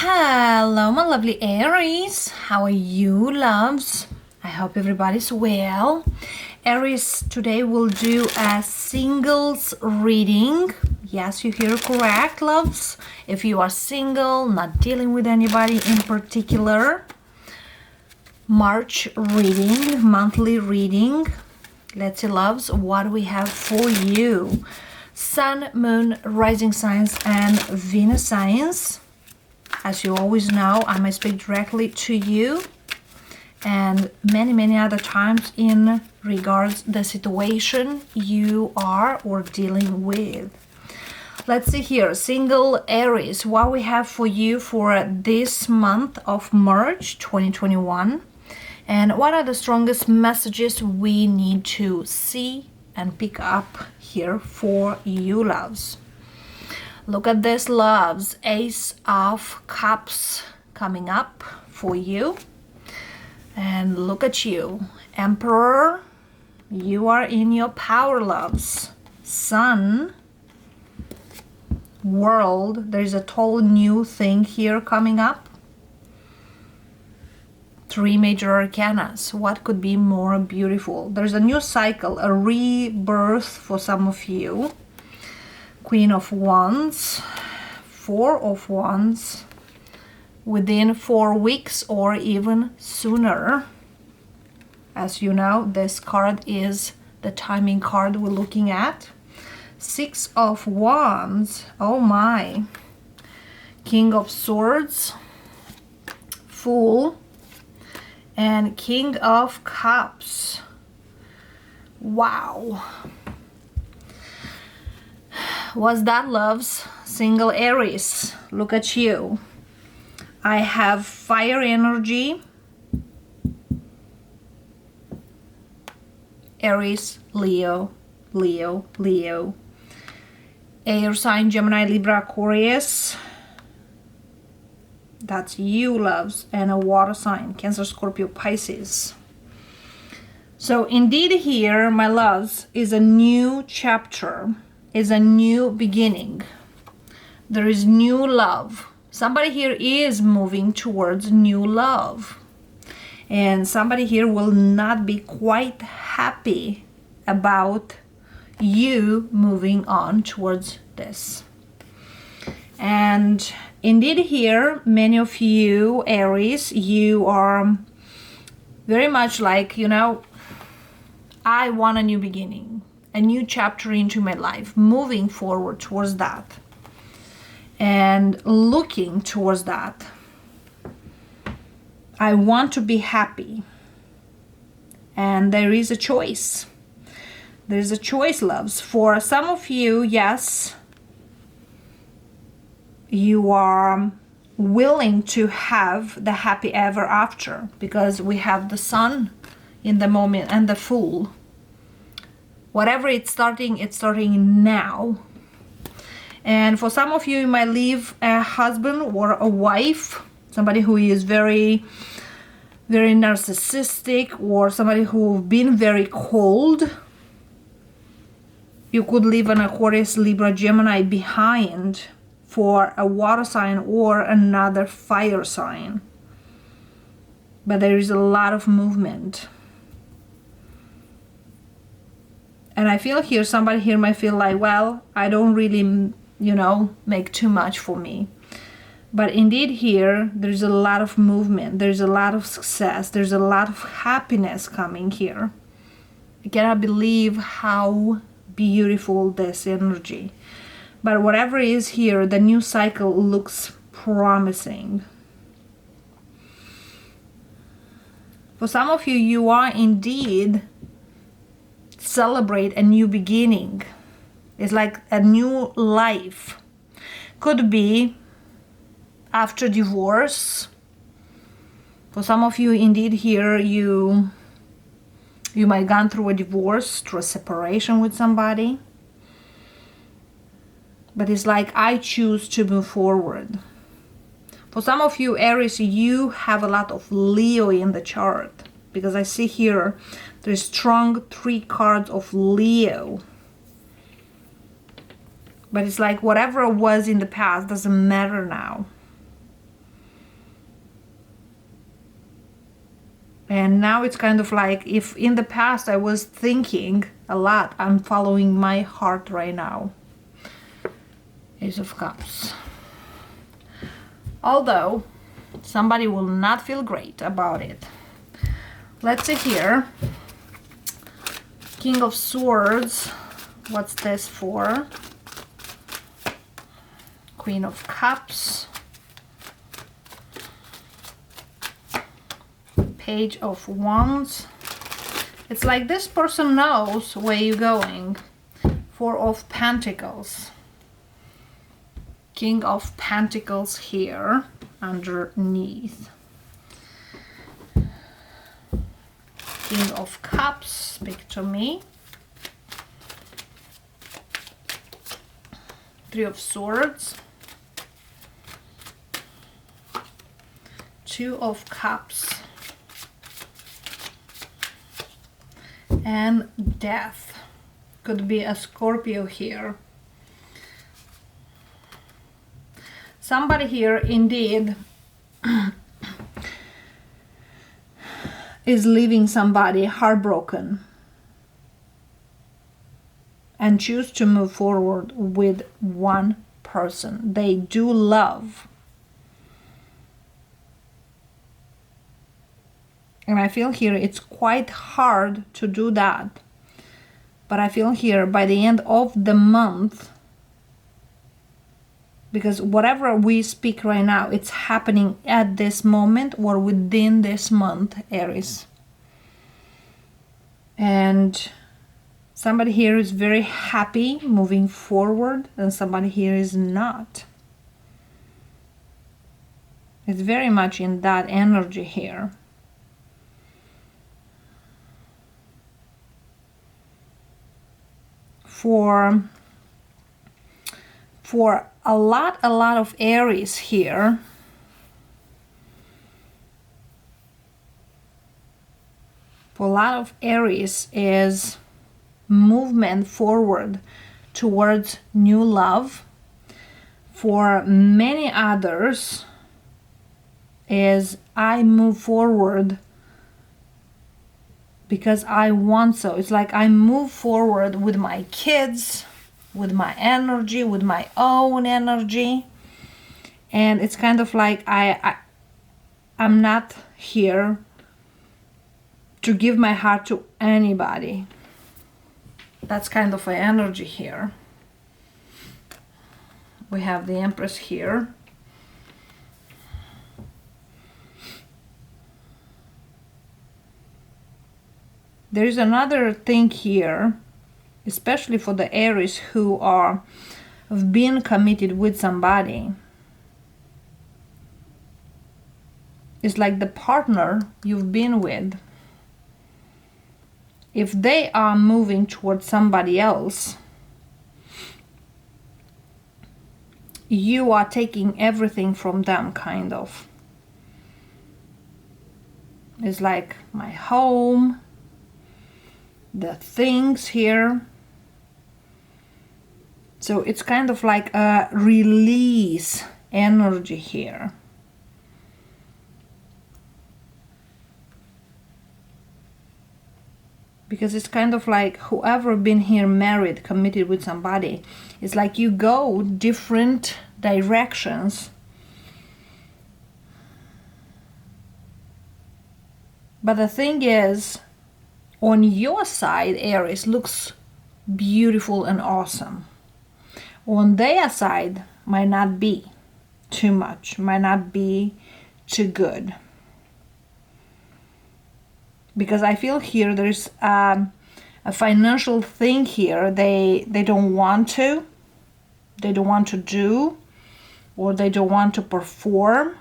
Hello, my lovely Aries. How are you, loves? I hope everybody's well. Aries, today we'll do a singles reading. Yes, you hear correct, loves. If you are single, not dealing with anybody in particular. March reading, monthly reading. Let's see, loves, what we have for you. Sun, Moon, Rising signs, and Venus signs. As you always know, I may speak directly to you and many other times in regards the situation you are or dealing with. Let's see here, single Aries, what we have for you for this month of March 2021 and what are the strongest messages we need to see and pick up here for you, loves. Look at this, loves. Ace of Cups coming up for you. And look at you. Emperor, you are in your power, loves. Sun, World, there's a total new thing here coming up. Three major arcanas. What could be more beautiful? There's a new cycle, a rebirth for some of you. Queen of Wands, Four of Wands, within 4 weeks or even sooner. As you know, this card is the timing card we're looking at. Six of Wands, oh my. King of Swords, Fool, and King of Cups. Wow. What's that, loves? Single Aries, look at you. I have fire energy. Aries, Leo, Leo, Leo. Air sign, Gemini, Libra, Aquarius. That's you, loves. And a water sign, Cancer, Scorpio, Pisces. So indeed here, my loves, is a new chapter. Is a new beginning. There is new love. Somebody here is moving towards new love. And somebody here will not be quite happy about you moving on towards this. And indeed here, many of you, Aries, you are very much like, you know, I want a new beginning. A new chapter into my life, moving forward towards that and looking towards that. I want to be happy, and there is a choice. There's a choice, loves. For some of you, yes, you are willing to have the happy ever after because we have the Sun in the moment and the Fool. Whatever it's starting now. And for some of you, you might leave a husband or a wife, somebody who is very narcissistic or somebody who's been very cold. You could leave an Aquarius, Libra, Gemini behind for a water sign or another fire sign. But there is a lot of movement. And I feel here, somebody here might feel like, well, I don't really, you know, make too much for me. But indeed here, there's a lot of movement. There's a lot of success. There's a lot of happiness coming here. I cannot believe how beautiful this energy. But whatever is here, the new cycle looks promising. For some of you, you are indeed celebrate a new beginning. It's like a new life. Could be after divorce. For some of you, indeed here, you might have gone through a divorce, through a separation with somebody. But it's like, I choose to move forward. For some of you, Aries, you have a lot of Leo in the chart. Because I see here, there's strong 3 cards of Leo. But it's like whatever was in the past doesn't matter now. And now it's kind of like, if in the past I was thinking a lot, I'm following my heart right now. Ace of Cups. Although somebody will not feel great about it. Let's see here. King of Swords. What's this for? Queen of Cups. Page of Wands. It's like this person knows where you're going. Four of Pentacles. King of Pentacles here underneath. King of Cups, speak to me. Three of Swords. Two of Cups. And Death. Could be a Scorpio here. Somebody here indeed is leaving somebody heartbroken and choose to move forward with one person they do love. And I feel here it's quite hard to do that. But I feel here by the end of the month, because whatever we speak right now, it's happening at this moment or within this month, Aries. And somebody here is very happy moving forward, and somebody here is not. It's very much in that energy here. For a lot of Aries here, for a lot of Aries is movement forward towards new love. For many others is I move forward because I want so. It's like I move forward with my kids, with my energy, with my own energy. And it's kind of like I'm not here to give my heart to anybody. That's kind of an energy here. We have the Empress here. There is another thing here, especially for the Aries who have been committed with somebody. It's like the partner you've been with. If they are moving towards somebody else, you are taking everything from them, kind of. It's like my home, the things here. So it's kind of like a release energy here. Because it's kind of like whoever been here married, committed with somebody, it's like you go different directions. But the thing is, on your side, Aries, looks beautiful and awesome. On their side, might not be too much, might not be too good. Because I feel here there's a financial thing here they don't want to do, or they don't want to perform.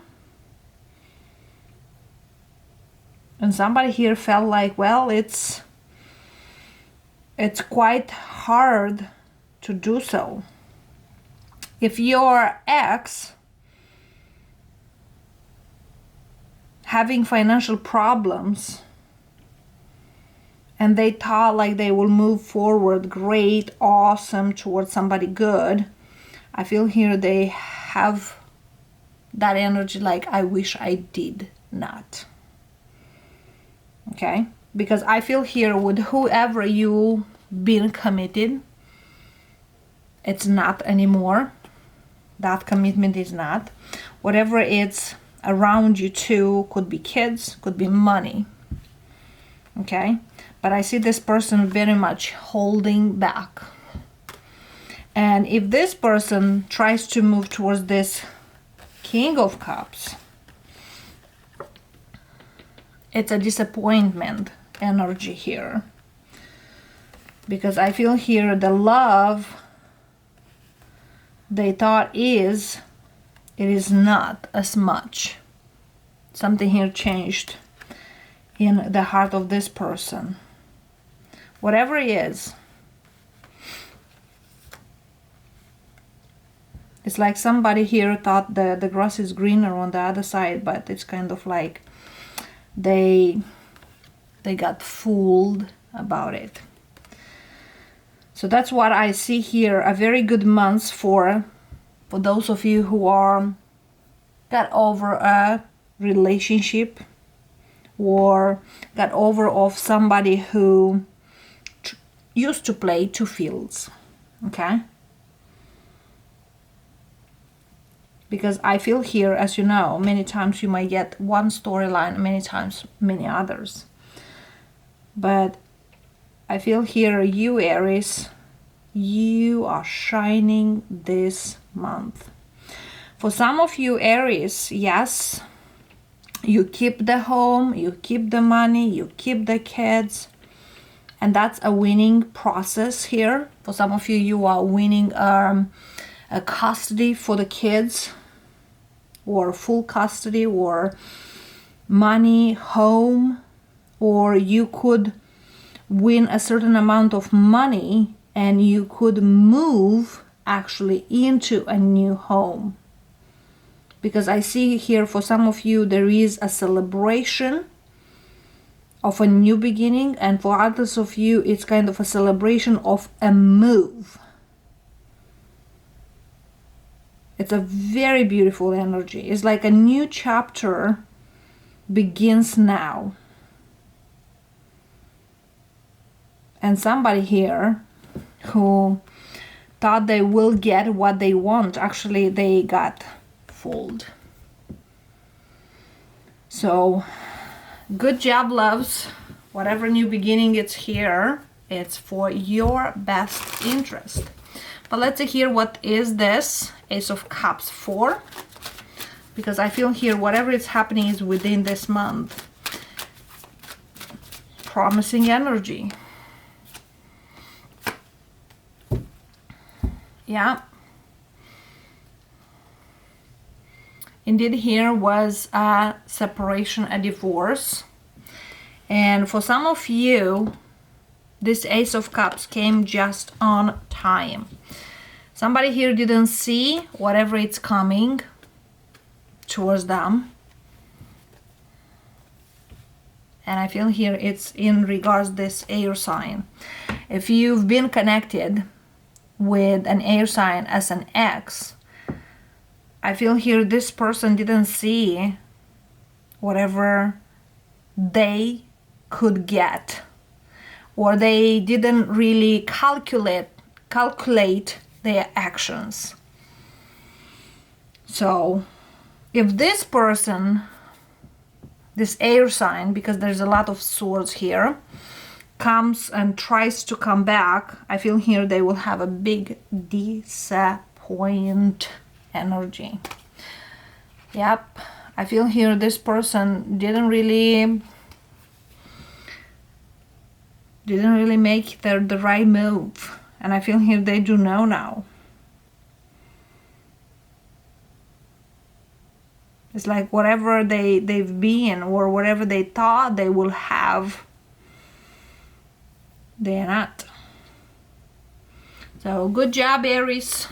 And somebody here felt like, well, it's quite hard to do so. If your ex having financial problems and they thought like they will move forward great, awesome, towards somebody good, I feel here they have that energy like, I wish I did not. Okay, because I feel here with whoever you been committed, it's not anymore. That commitment is not. Whatever it's around you too, could be kids, could be money. Okay, but I see this person very much holding back. And if this person tries to move towards this King of Cups, it's a disappointment energy here. Because I feel here the love they thought it is not as much. Something here changed in the heart of this person. Whatever it is, it's like somebody here thought the grass is greener on the other side, but it's kind of like they got fooled about it. So that's what I see here, a very good month for those of you who got over a relationship or got over of somebody who used to play two fields, okay? Because I feel here, as you know, many times you might get one storyline, many times many others. But I feel here, you Aries, you are shining this month. For some of you Aries, yes, you keep the home, you keep the money, you keep the kids, and that's a winning process here. For some of you, you are winning a custody for the kids, or full custody, or money, home, or you could win a certain amount of money and you could move actually into a new home. Because I see here for some of you there is a celebration of a new beginning, and for others of you it's kind of a celebration of a move. It's a very beautiful energy. It's like a new chapter begins now. And somebody here who thought they will get what they want, actually they got fooled. So good job, loves. Whatever new beginning it's here, it's for your best interest. But let's see here, what is this Ace of Cups for? Because I feel here whatever is happening is within this month. Promising energy. Yeah. Indeed, here was a separation, a divorce. And for some of you, this Ace of Cups came just on time. Somebody here didn't see whatever it's coming towards them. And I feel here it's in regards this air sign. If you've been connected with an air sign as an ex, I feel here this person didn't see whatever they could get, or they didn't really calculate their actions. So if this person, this air sign, because there's a lot of swords here, comes and tries to come back, I feel here they will have a big disappoint energy. Yep, I feel here this person didn't really make the right move, and I feel here they do know now. It's like whatever they've been, or whatever they thought they will have, they're not. So good job, Aries.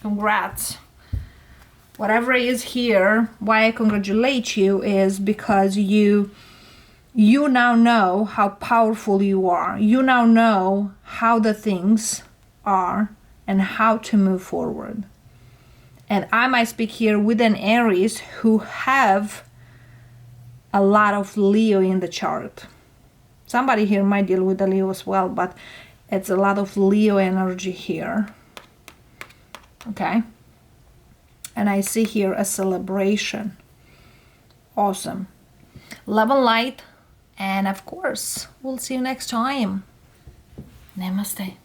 Congrats. Whatever is here, why I congratulate you is because you now know how powerful you are. You now know how the things are and how to move forward. And I might speak here with an Aries who have a lot of Leo in the chart. Somebody here might deal with the Leo as well, but it's a lot of Leo energy here. Okay. And I see here a celebration. Awesome. Love and light. And of course, we'll see you next time. Namaste.